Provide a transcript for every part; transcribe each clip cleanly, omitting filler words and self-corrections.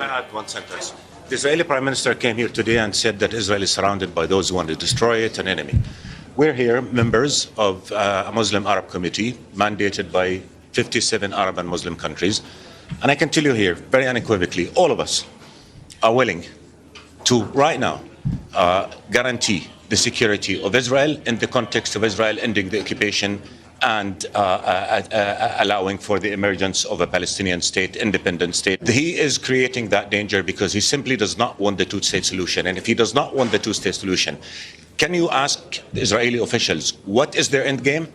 Add one sentence. The Israeli Prime Minister came here today and said that Israel is surrounded by those who want to destroy it, an enemy. We're here, members of a Muslim Arab committee mandated by 57 Arab and Muslim countries. And I can tell you here, very unequivocally, all of us are willing to, right now, guarantee the security of Israel in the context of Israel ending the occupation and allowing for the emergence of a Palestinian state, independent state. He is creating that danger because he simply does not want the two-state solution. And if he does not want the two-state solution, can you ask the Israeli officials, what is their end game?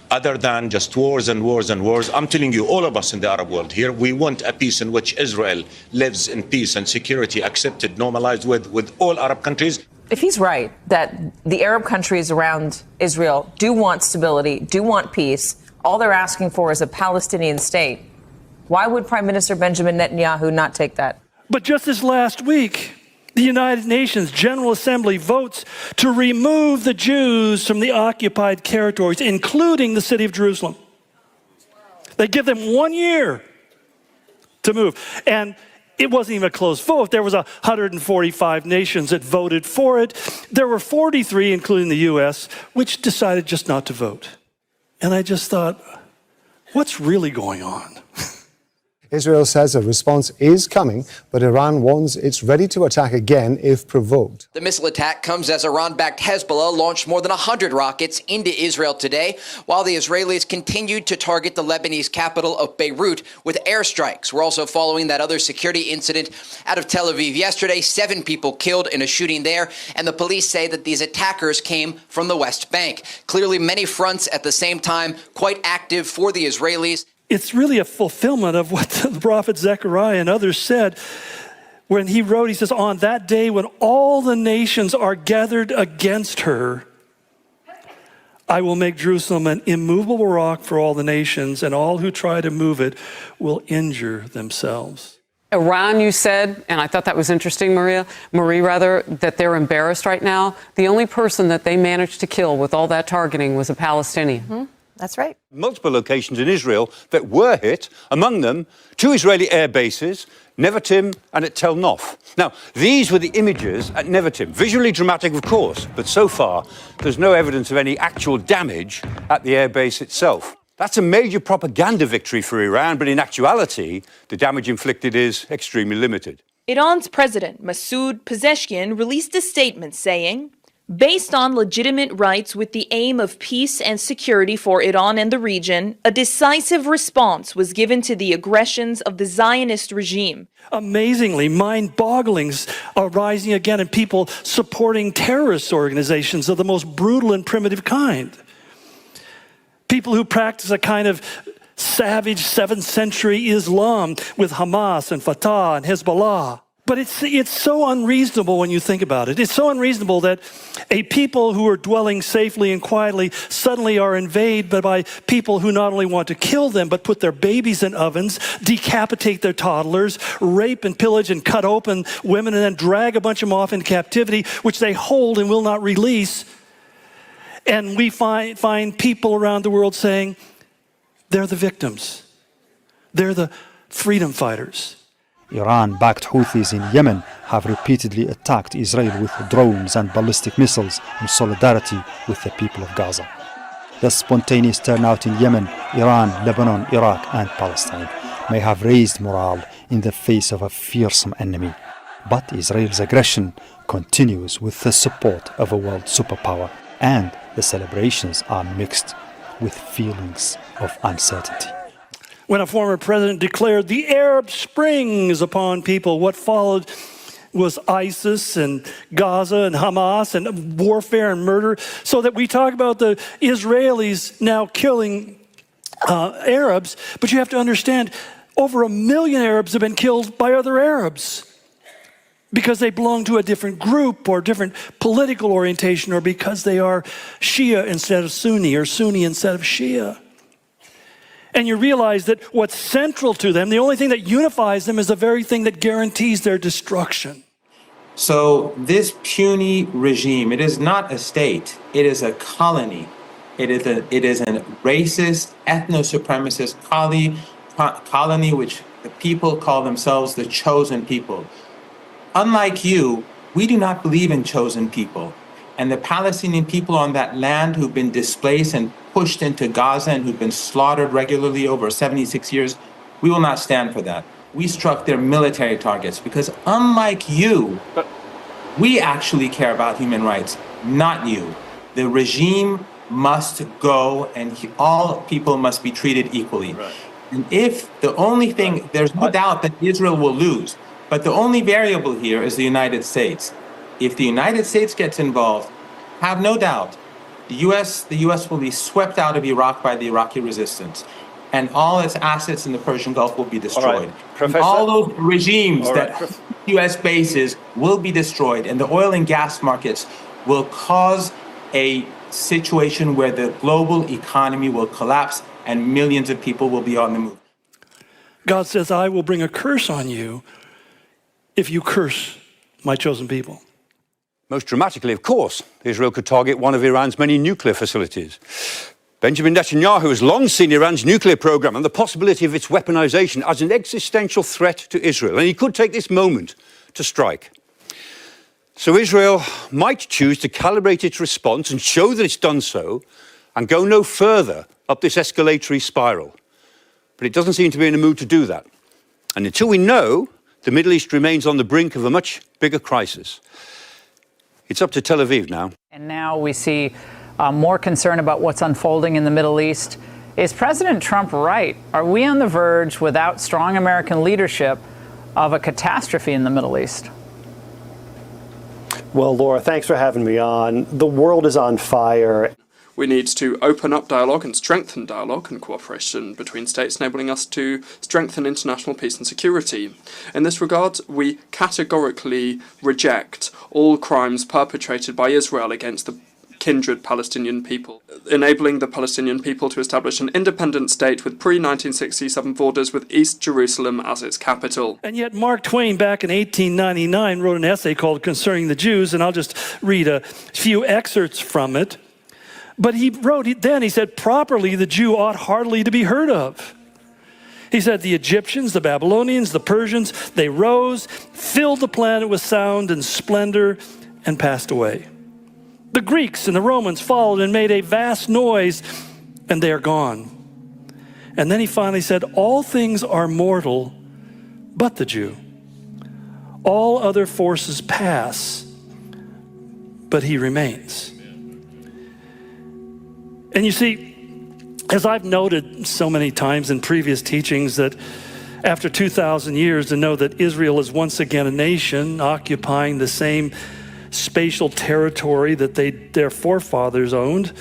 Other than just wars and wars and wars. I'm telling you, all of us in the Arab world here, we want a peace in which Israel lives in peace and security, accepted, normalized with all Arab countries. If he's right that the Arab countries around Israel do want stability, do want peace, all they're asking for is a Palestinian state, why would Prime Minister Benjamin Netanyahu not take that? But just this last week, the United Nations General Assembly votes to remove the Jews from the occupied territories, including the city of Jerusalem. They give them 1 year to move. And it wasn't even a close vote. There was 145 nations that voted for it. There were 43, including the U.S., which decided just not to vote. And I just thought, what's really going on? Israel says a response is coming, but Iran warns it's ready to attack again if provoked. The missile attack comes as Iran-backed Hezbollah launched more than 100 rockets into Israel today, while the Israelis continued to target the Lebanese capital of Beirut with airstrikes. We're also following that other security incident out of Tel Aviv yesterday. 7 people killed in a shooting there, and the police say that these attackers came from the West Bank. Clearly, many fronts at the same time, quite active for the Israelis. It's really a fulfillment of what the prophet Zechariah and others said when he wrote, he says, on that day when all the nations are gathered against her, I will make Jerusalem an immovable rock for all the nations, and all who try to move it will injure themselves. Iran, you said, and I thought that was interesting, Marie, that they're embarrassed right now. The only person that they managed to kill with all that targeting was a Palestinian. Mm-hmm. That's right. Multiple locations in Israel that were hit, among them 2 Israeli air bases, Nevatim and at Tel Nof. Now, these were the images at Nevatim. Visually dramatic, of course, but so far there's no evidence of any actual damage at the air base itself. That's a major propaganda victory for Iran, but in actuality, the damage inflicted is extremely limited. Iran's president, Masoud Pezeshkian, released a statement saying, based on legitimate rights with the aim of peace and security for Iran and the region, a decisive response was given to the aggressions of the Zionist regime. Amazingly, mind-bogglings are rising again in people supporting terrorist organizations of the most brutal and primitive kind. People who practice a kind of savage 7th century Islam with Hamas and Fatah and Hezbollah. But it's so unreasonable when you think about it. It's so unreasonable that a people who are dwelling safely and quietly suddenly are invaded by people who not only want to kill them, but put their babies in ovens, decapitate their toddlers, rape and pillage and cut open women, and then drag a bunch of them off into captivity, which they hold and will not release. And we find people around the world saying, they're the victims. They're the freedom fighters. Iran-backed Houthis in Yemen have repeatedly attacked Israel with drones and ballistic missiles in solidarity with the people of Gaza. The spontaneous turnout in Yemen, Iran, Lebanon, Iraq and Palestine may have raised morale in the face of a fearsome enemy. But Israel's aggression continues with the support of a world superpower, and the celebrations are mixed with feelings of uncertainty. When a former president declared the Arab Springs upon people, what followed was ISIS and Gaza and Hamas and warfare and murder. So that we talk about the Israelis now killing Arabs, but you have to understand, over 1 million Arabs have been killed by other Arabs because they belong to a different group or different political orientation, or because they are Shia instead of Sunni or Sunni instead of Shia. And you realize that what's central to them, the only thing that unifies them, is the very thing that guarantees their destruction. So this puny regime, it is not a state, it is a colony. It is a racist, ethno-supremacist colony which The people call themselves the chosen people. Unlike you, we do not believe in chosen people. And the Palestinian people on that land who've been displaced and pushed into Gaza and who've been slaughtered regularly over 76 years, we will not stand for that. We struck their military targets because unlike you, we actually care about human rights, not you. The regime must go and all people must be treated equally. Right. And if the only thing, there's no doubt that Israel will lose, but the only variable here is the United States. If the United States gets involved, have no doubt, the U.S. will be swept out of Iraq by the Iraqi resistance, and all its assets in the Persian Gulf will be destroyed. All those regimes that U.S. bases will be destroyed, and the oil and gas markets will cause a situation where the global economy will collapse and millions of people will be on the move. God says, I will bring a curse on you if you curse my chosen people. Most dramatically, of course, Israel could target one of Iran's many nuclear facilities. Benjamin Netanyahu has long seen Iran's nuclear program and the possibility of its weaponization as an existential threat to Israel, and he could take this moment to strike. So Israel might choose to calibrate its response and show that it's done so and go no further up this escalatory spiral. But it doesn't seem to be in a mood to do that. And until we know, the Middle East remains on the brink of a much bigger crisis. It's up to Tel Aviv now. And now we see more concern about what's unfolding in the Middle East. Is President Trump right? Are we on the verge, without strong American leadership, of a catastrophe in the Middle East? Well, Laura, thanks for having me on. The world is on fire. We need to open up dialogue and strengthen dialogue and cooperation between states, enabling us to strengthen international peace and security. In this regard, we categorically reject all crimes perpetrated by Israel against the kindred Palestinian people, enabling the Palestinian people to establish an independent state with pre-1967 borders with East Jerusalem as its capital. And yet Mark Twain back in 1899 wrote an essay called Concerning the Jews, and I'll just read a few excerpts from it. But he said, properly the Jew ought hardly to be heard of. He said the Egyptians, the Babylonians, the Persians, they rose, filled the planet with sound and splendor, and passed away. The Greeks and the Romans followed and made a vast noise, and they are gone. And then he finally said, all things are mortal, but the Jew. All other forces pass, but he remains. And you see, as I've noted so many times in previous teachings, that after 2,000 years to know that Israel is once again a nation occupying the same spatial territory that their forefathers owned.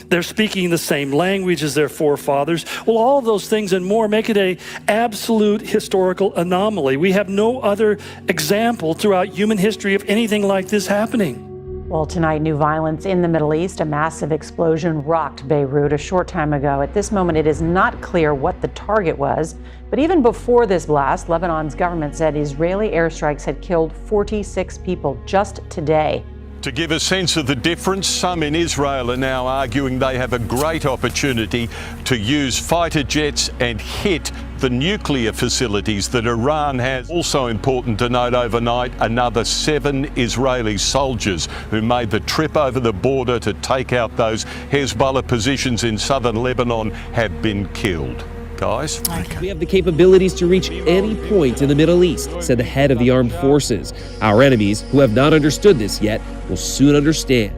They're speaking the same language as their forefathers. Well, all of those things and more make it an absolute historical anomaly. We have no other example throughout human history of anything like this happening. Well, tonight, new violence in the Middle East. A massive explosion rocked Beirut a short time ago. At this moment, it is not clear what the target was. But even before this blast, Lebanon's government said Israeli airstrikes had killed 46 people just today. To give a sense of the difference, some in Israel are now arguing they have a great opportunity to use fighter jets and hit the nuclear facilities that Iran has. Also important to note overnight, another 7 Israeli soldiers who made the trip over the border to take out those Hezbollah positions in southern Lebanon have been killed. Guys? We have the capabilities to reach any point in the Middle East, said the head of the armed forces. Our enemies, who have not understood this yet, will soon understand.